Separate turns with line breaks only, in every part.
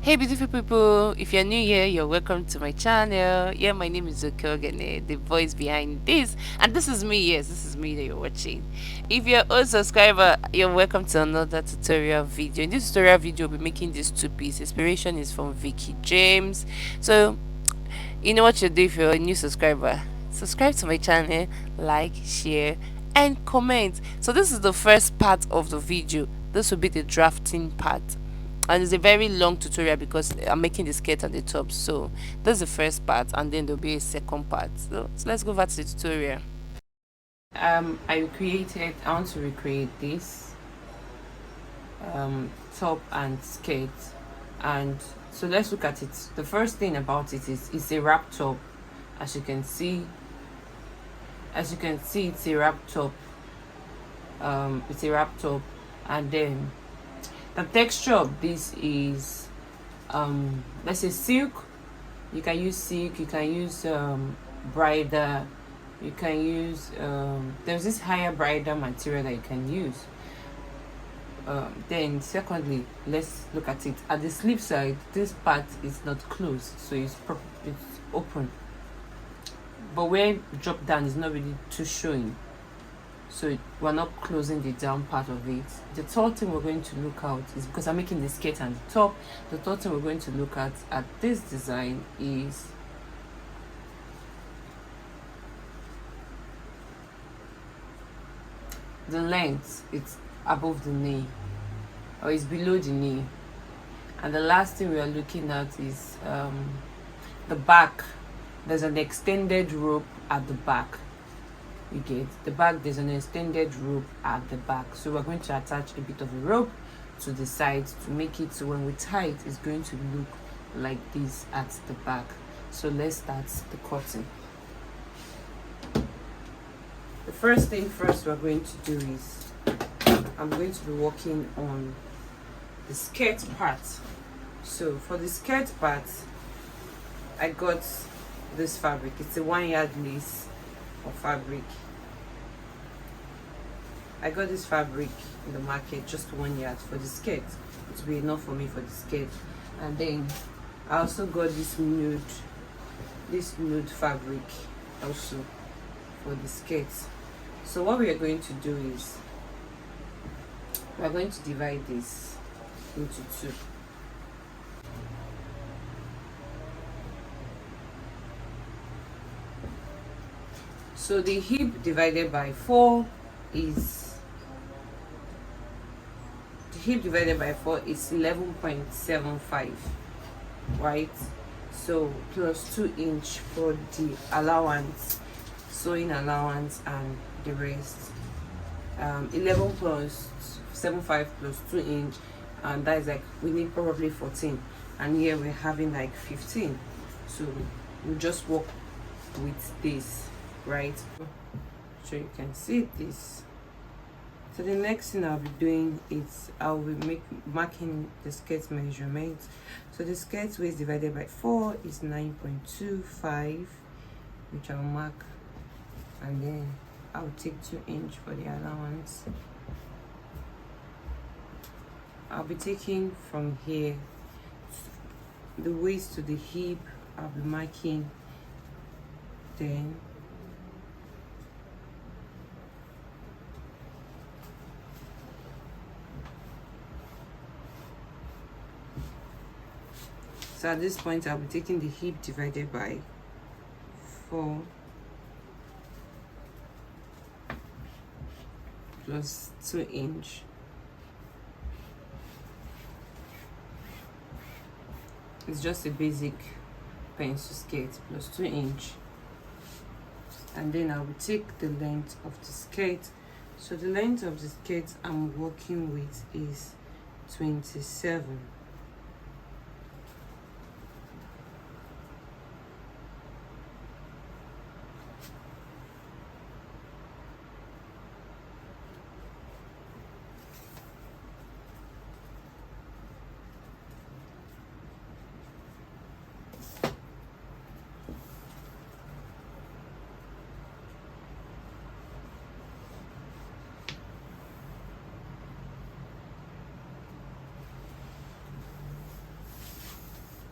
Hey beautiful people, if you're new here, you're welcome to my channel. Yeah, my name is Kelvin, the voice behind this, and this is me. Yes, this is me that you're watching. If you're a subscriber, you're welcome to another tutorial video. In this tutorial video, we'll be making this two-piece. Inspiration is from Veekee James. So you know what you do if you're a new subscriber. Subscribe to my channel, like, share, and comment. So this is the first part of the video. This will be the drafting part, and it's a very long tutorial because I'm making the skirt and the top. So that's the first part, and then there'll be a second part. So let's go back to the tutorial. I want to recreate this top and skirt, and so let's look at it. The first thing about it is it's a wrap top. As you can see, it's a wrap top. It's a wrap top, and then the texture of this is let's say silk. You can use silk, you can use bridal, you can use there's this higher bridal material that you can use. Then secondly, let's look at it. At the sleeve side, this part is not closed, so it's open, but where it drop down is not really too showing, so we're not closing the down part of it. The third thing we're going to look out is, because I'm making the skirt and the top, the third thing we're going to look at this design is the length. It's above the knee, or it's below the knee. And the last thing we are looking at is the back. There's an extended rope at the back. You get the back, there's an extended rope at the back, so we're going to attach a bit of a rope to the sides to make it so when we tie it, it's going to look like this at the back. So let's start the cutting. The first thing first we're going to do is I'm going to be working on the skirt part. So for the skirt part, I got this fabric. It's a 1 yard lace of fabric. I got this fabric in the market, just 1 yard for the skirt. It will be enough for me for the skirt. And then I also got this nude fabric also for the skirt. So what we are going to do is we are going to divide this into two. So the hip divided by 4 is 11.75, right? So plus 2 inch for the allowance, sewing allowance, and the rest. 11 plus 7.5 plus 2 inch, and that is like, we need probably 14, and here we're having like 15. So we just work with this, right? So you can see this. So the next thing I'll be doing is I'll be marking the skirt measurement. So the skirt waist divided by 4 is 9.25, which I'll mark, and then I'll take 2 inch for the allowance. I'll be taking from here the waist to the hip. I'll be marking, then so at this point I'll be taking the hip divided by 4 plus 2 inch. It's just a basic pencil skirt plus 2 inch, and then I will take the length of the skirt. So the length of the skirt I'm working with is 27.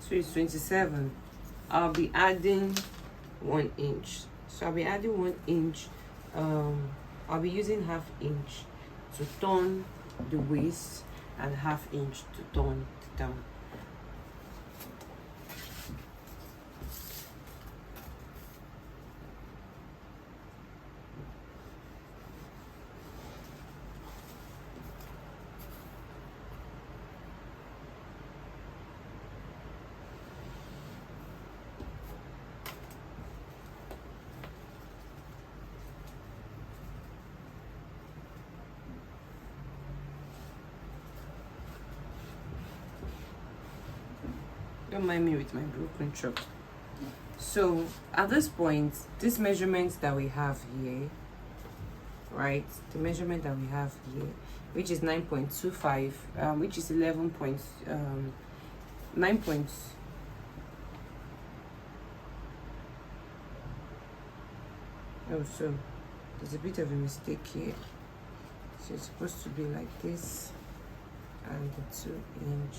So it's 27. I'll be adding 1 inch. So I'll be adding 1 inch. I'll be using ½ inch to turn the waist and ½ inch to turn it down. Don't mind me with my broken truck. So at this point, this measurement that we have here, right, the measurement that we have here, which is 9.25, which is 11 points, 9 points. Oh, so there's a bit of a mistake here. So it's supposed to be like this, and the 2 inch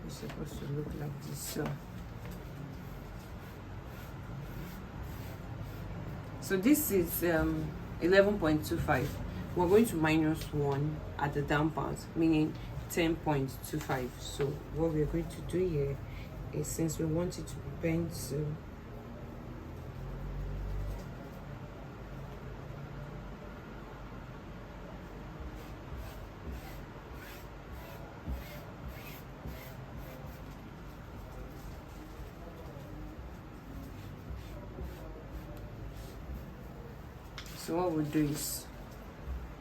is supposed to look like this. So this is 11.25. We're going to minus 1 at the down part, meaning 10.25. So what we're going to do here is, since we want it to be bent, so what we'll do is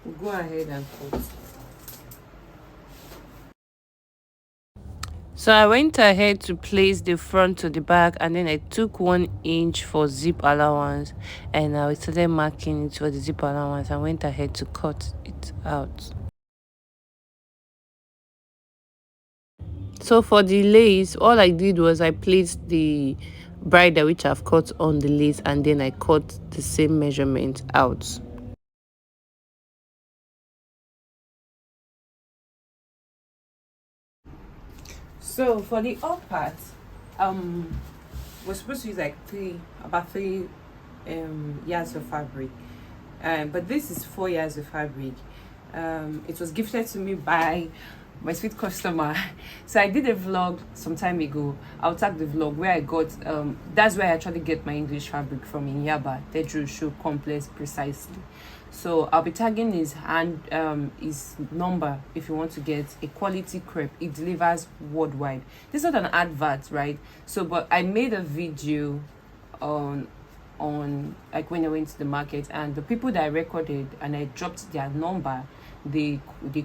we'll go ahead and cut. So I went ahead to place the front to the back, and then I took 1 inch for zip allowance, and I started marking it for the zip allowance. I went ahead to cut it out. So for the lace, all I did was I placed the bridle which I've cut on the lace, and then I cut the same measurement out. So for the up part, we're supposed to use like about 3 yards of fabric, but this is 4 yards of fabric. It was gifted to me by my sweet customer. So I did a vlog some time ago. I'll tag the vlog where I got that's where I actually get my English fabric from, in Yaba. They drew show complex precisely. So I'll be tagging his his number if you want to get a quality crepe. It delivers worldwide. This is not an advert, right? So but I made a video on like when I went to the market, and the people that I recorded and I dropped their number, they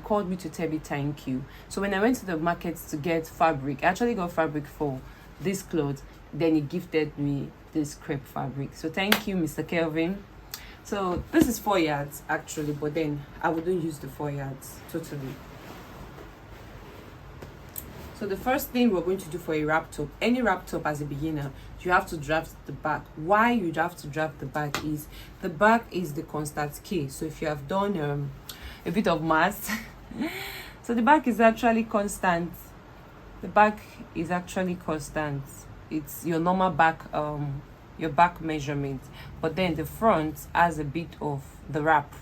called me to tell me thank you. So when I went to the market to get fabric, I actually got fabric for this clothes. Then he gifted me this crepe fabric. So thank you, Mr. Kelvin. So this is 4 yards actually, but then I wouldn't use the 4 yards totally. So the first thing we're going to do for a wrap top, any wrap top as a beginner, you have to draft the back. Why you have to draft the back is the back is the constant key. So if you have done a bit of math, so the back is actually constant. The back is actually constant. It's your normal back, your back measurement, but then the front has a bit of the wrap.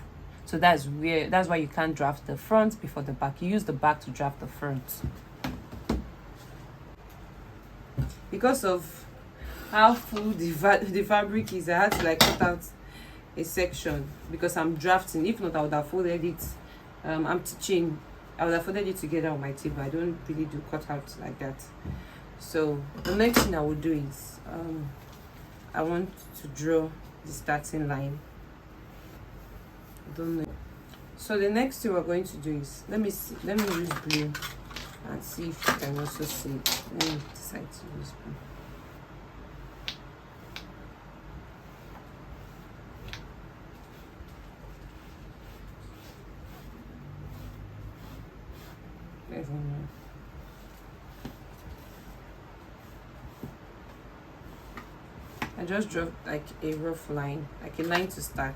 So that's why you can't draft the front before the back. You use the back to draft the front. Because of how full the fabric is, I had to like cut out a section because I'm drafting. If not, I would have folded it. I'm teaching. I would have folded it together on my table. I don't really do cutouts like that. So the next thing I will do is I want to draw the starting line. I don't know. So the next thing we're going to do is let me use blue and see if you can also see it. Let me decide to use blue. I just drew like a rough line, like a line to start.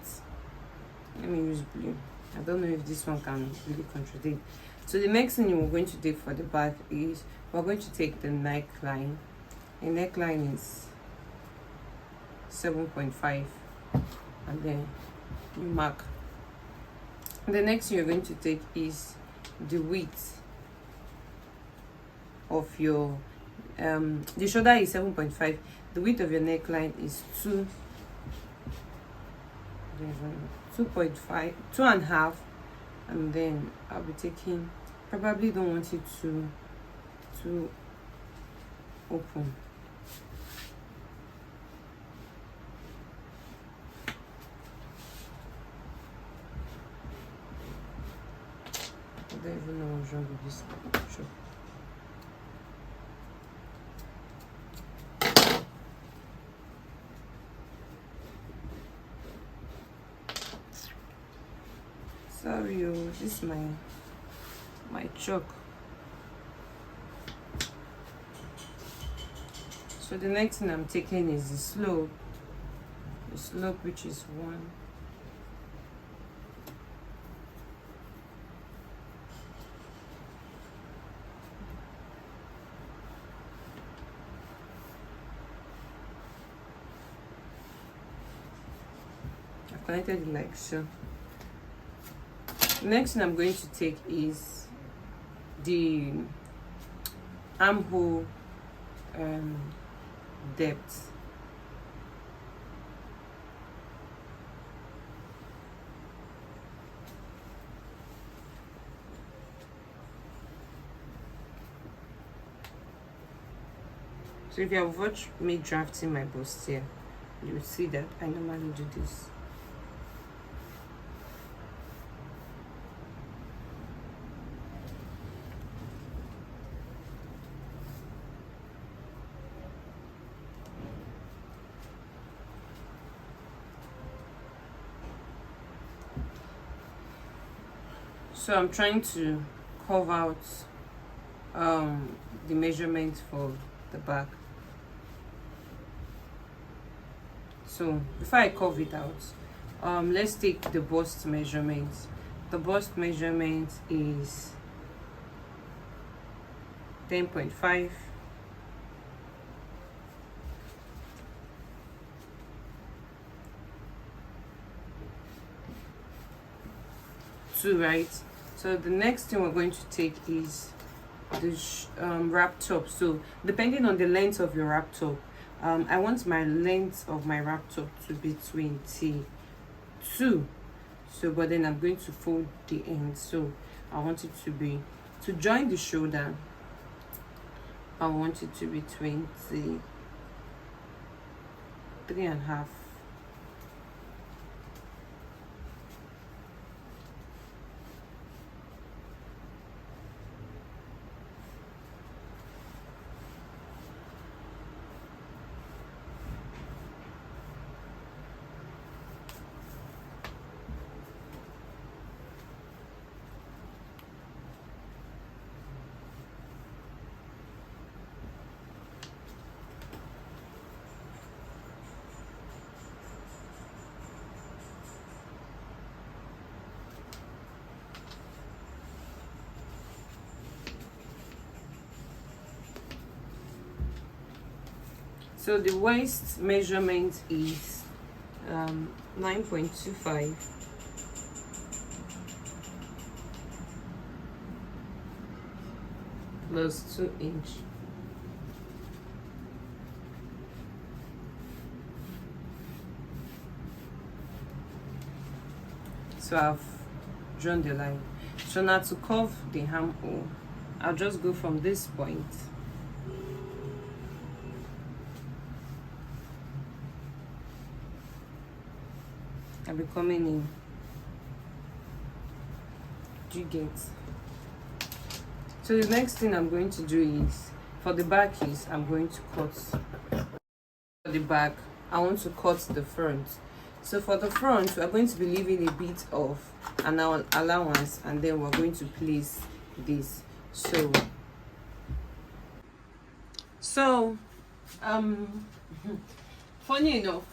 Let me use blue. I don't know if this one can really contradict. So the next thing we're going to do for the back is we're going to take the neckline. The neckline is 7.5, and then you mark. The next thing you're going to take is the width of your the shoulder is 7.5. The width of your neckline is 2.5, 2.5, and then I'll be taking, probably don't want it to open. I don't even know what's wrong with this. Sure. Sorry, this is my chalk. So the next thing I'm taking is the slope which is 1. I've connected it like so. Next thing I'm going to take is the armhole depth. So if you have watched me drafting my bustier, you will see that I normally do this. So I'm trying to carve out the measurement for the back. So before I carve it out, let's take the bust measurement. The bust measurement is 10.5. Right? So the next thing we're going to take is the wrap top. So depending on the length of your wrap top, I want my length of my wrap top to be 22. So but then I'm going to fold the end. So I want it to be, to join the shoulder, I want it to be 23.5. So the waist measurement is 9.25 plus 2 inch. So I've drawn the line. So now to curve the armhole, I'll just go from this point. I'll be coming in. Do you get? So the next thing I'm going to do is, for the back is, I'm going to cut for the back. I want to cut the front. So for the front, we're going to be leaving a bit of an allowance, and then we're going to place this. So funny enough,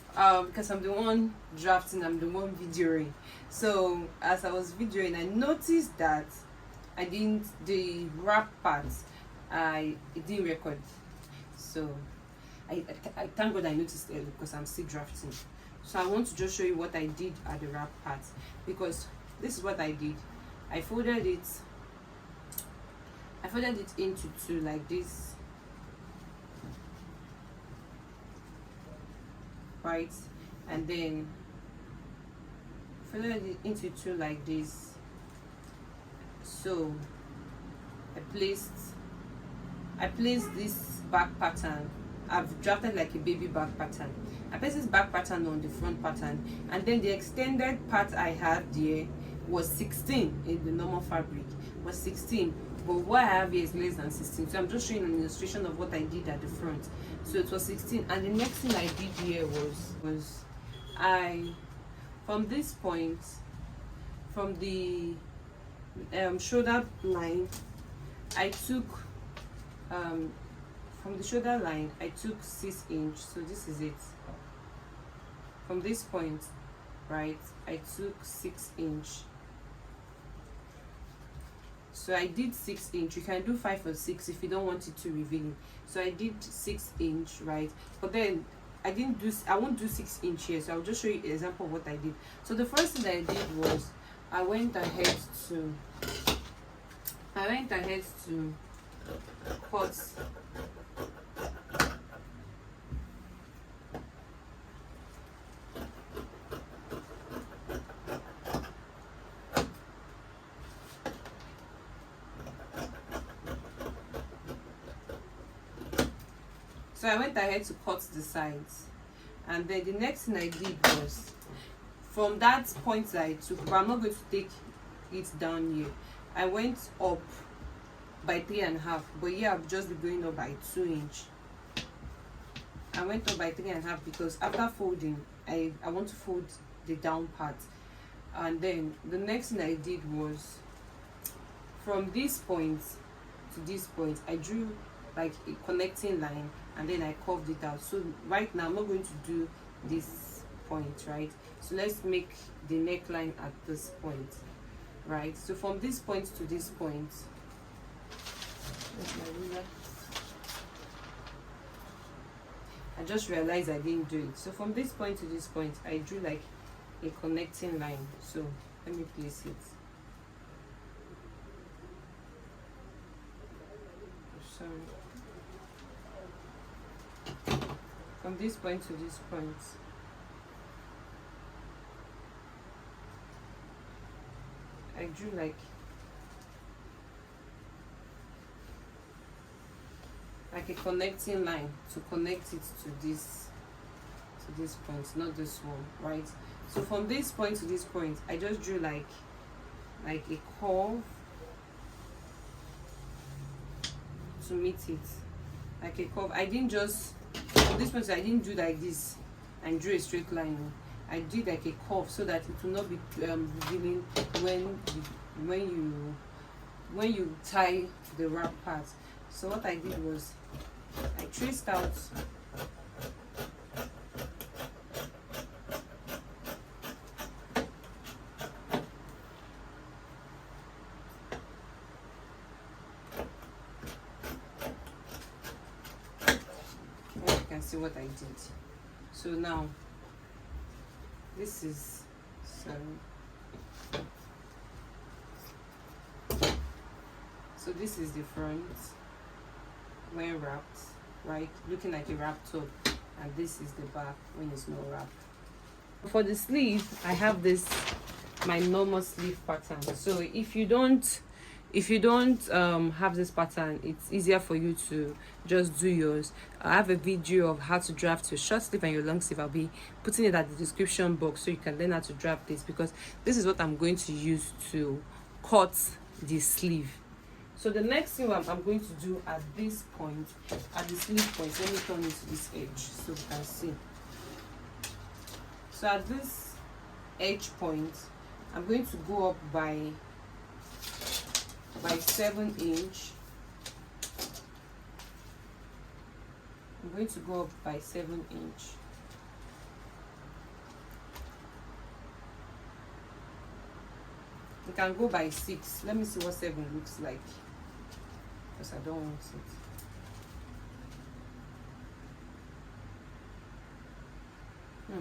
because I'm the one drafting, I'm the one videoing. So as I was videoing, I noticed that the wrap part, it didn't record. So I thank God I noticed early because I'm still drafting. So I want to just show you what I did at the wrap part, because this is what I did. I folded it into two like this, right? And then folded it into two like this. So I placed this back pattern. I've drafted like a baby back pattern. I placed this back pattern on the front pattern, and then the extended part I had there was 16 in the normal fabric, was 16, but what I have here is less than 16. So I'm just showing an illustration of what I did at the front. So it was 16, and the next thing I did here was I, from this point, from the shoulder line, I took from the shoulder line I took 6 inch. So this is it. From this point, right, I took 6 inch. So I did 6 inch. You can do 5 or 6 if you don't want it to reveal. So I did 6 inch, right? But then I won't do 6 inch here. So I'll just show you an example of what I did. So the first thing I did was I went ahead to cut So I went ahead to cut the sides, and then the next thing I did was, from that point that I took, but I'm not going to take it down here, I went up by 3.5, but here I'll just be going up by 2 inch. I went up by 3.5 because after folding, I want to fold the down part. And then the next thing I did was, from this point to this point, I drew like a connecting line, and then I curved it out. So right now I'm not going to do this point, right? So let's make the neckline at this point, right? So from this point to this point, I just realized I didn't do it. So from this point to this point, I drew like a connecting line. So let me place it. Sorry. From this point to this point, I drew like a connecting line to connect it to this point, not this one, right? So from this point to this point, I just drew like a curve to meet it, like a curve. I didn't just, from this point, I didn't do like this and drew a straight line. I did like a curve so that it will not be revealing when you tie the wrap part. So what I did was I traced out you can see what I did. So now this is so this is the front when wrapped, right, looking like a wrapped top, and this is the back when it's not wrapped. For the sleeve, I have this my normal sleeve pattern. So if you don't have this pattern, it's easier for you to just do yours. I have a video of how to draft your short sleeve and your long sleeve. I'll be putting it at the description box so you can learn how to draft this, because this is what I'm going to use to cut the sleeve. So the next thing I'm going to do at this point, at the sleeve point, let me turn it to this edge so you can see. So at this edge point, I'm going to go up by 7 inch. I'm going to go up by 7 inch. You can go by 6. Let me see what 7 looks like. because I don't want it.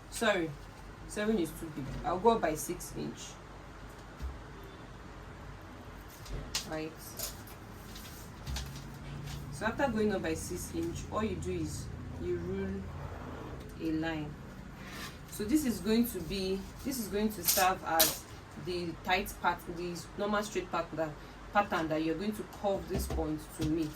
Sorry, 7 is too big. I'll go by 6 inch. Right. So after going up by 6 inch, all you do is you rule a line. So this is going to serve as the tight part, the normal straight pattern that you're going to curve this point to meet.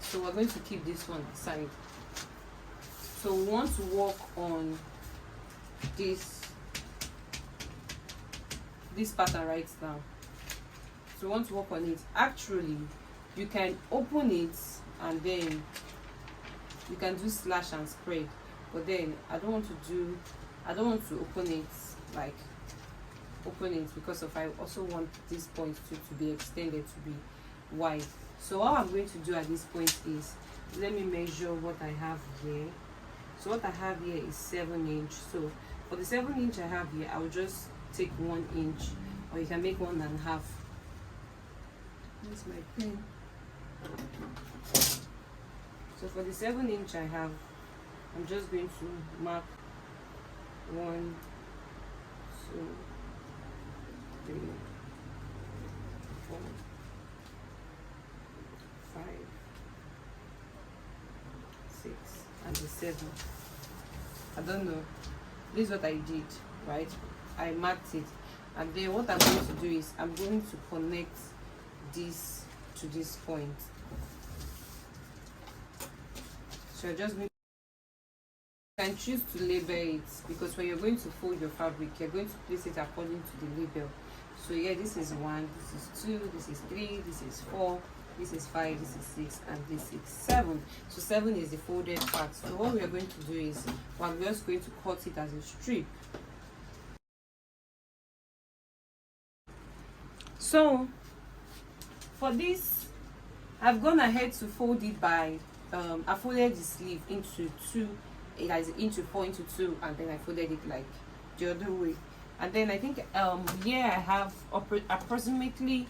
So we're going to keep this one aside. So we want to work on this pattern right now. So we want to work on it. Actually, you can open it and then you can do slash and spread, but then I don't want to open it because I also want this point to be extended to be wide. So all I'm going to do at this point is, let me measure what I have here. So what I have here is 7 inch. So for the 7 inch I have here, I will just take 1 inch, or you can make 1.5. Here's my pen. So for the 7 inch I have, I'm just going to mark 1, 2, 3, 4, 5, 6, and the 7. I don't know. This is what I did, right? I marked it, and then what I'm going to do is I'm going to connect this to this point. So you're just going to, you can choose to label it, because when you're going to fold your fabric, you're going to place it according to the label. So yeah, this is 1, this is 2, this is 3, this is 4, this is 5, this is 6, and this is 7. So 7 is the folded part. So what we are going to do is we're just going to cut it as a strip. So for this, I've gone ahead to fold it by I folded the sleeve into 2, into 4 into 2, and then I folded it like the other way. And then I think here I have approximately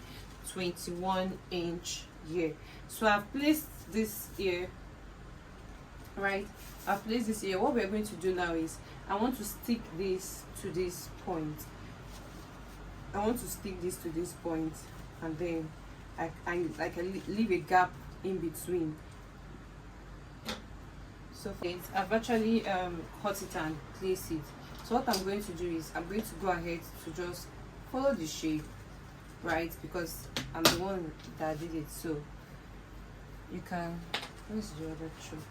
21 inch here. So I've placed this here, right? I've placed this here. What we're going to do now is I want to stick this to this point. I want to stick this to this point, and then I leave a gap in between. So I've actually cut it and placed it. So what I'm going to do is I'm going to go ahead to just follow the shape, right? Because I'm the one that did it. So you can, where's the other shoe?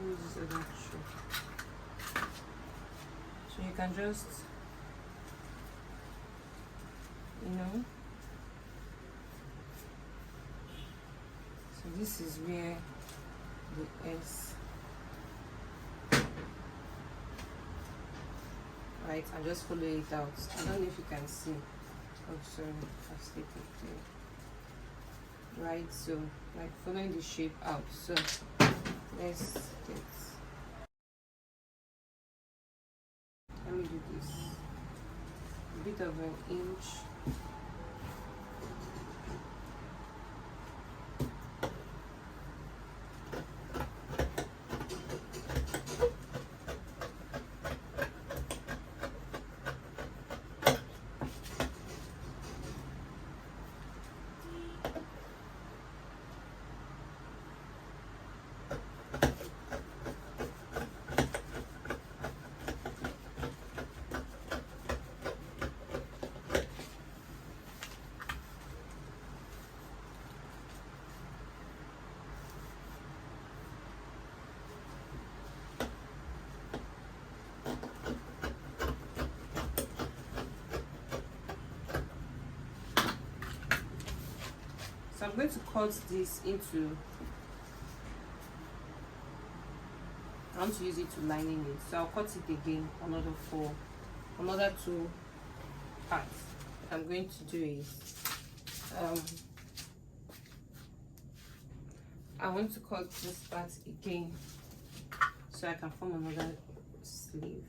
Where's the other shoe? So you can just, you know, so this is where the S, right, and just follow it out. I don't know if you can see. Oh, sorry, I've slipped it there. Right, so like following the shape out. So let's get, let me do this, a bit of an inch. So I'm going to cut this into, I want to use it to lining it. So I'll cut it again, another 2 parts. What I'm going to do is, I want to cut this part again so I can form another sleeve.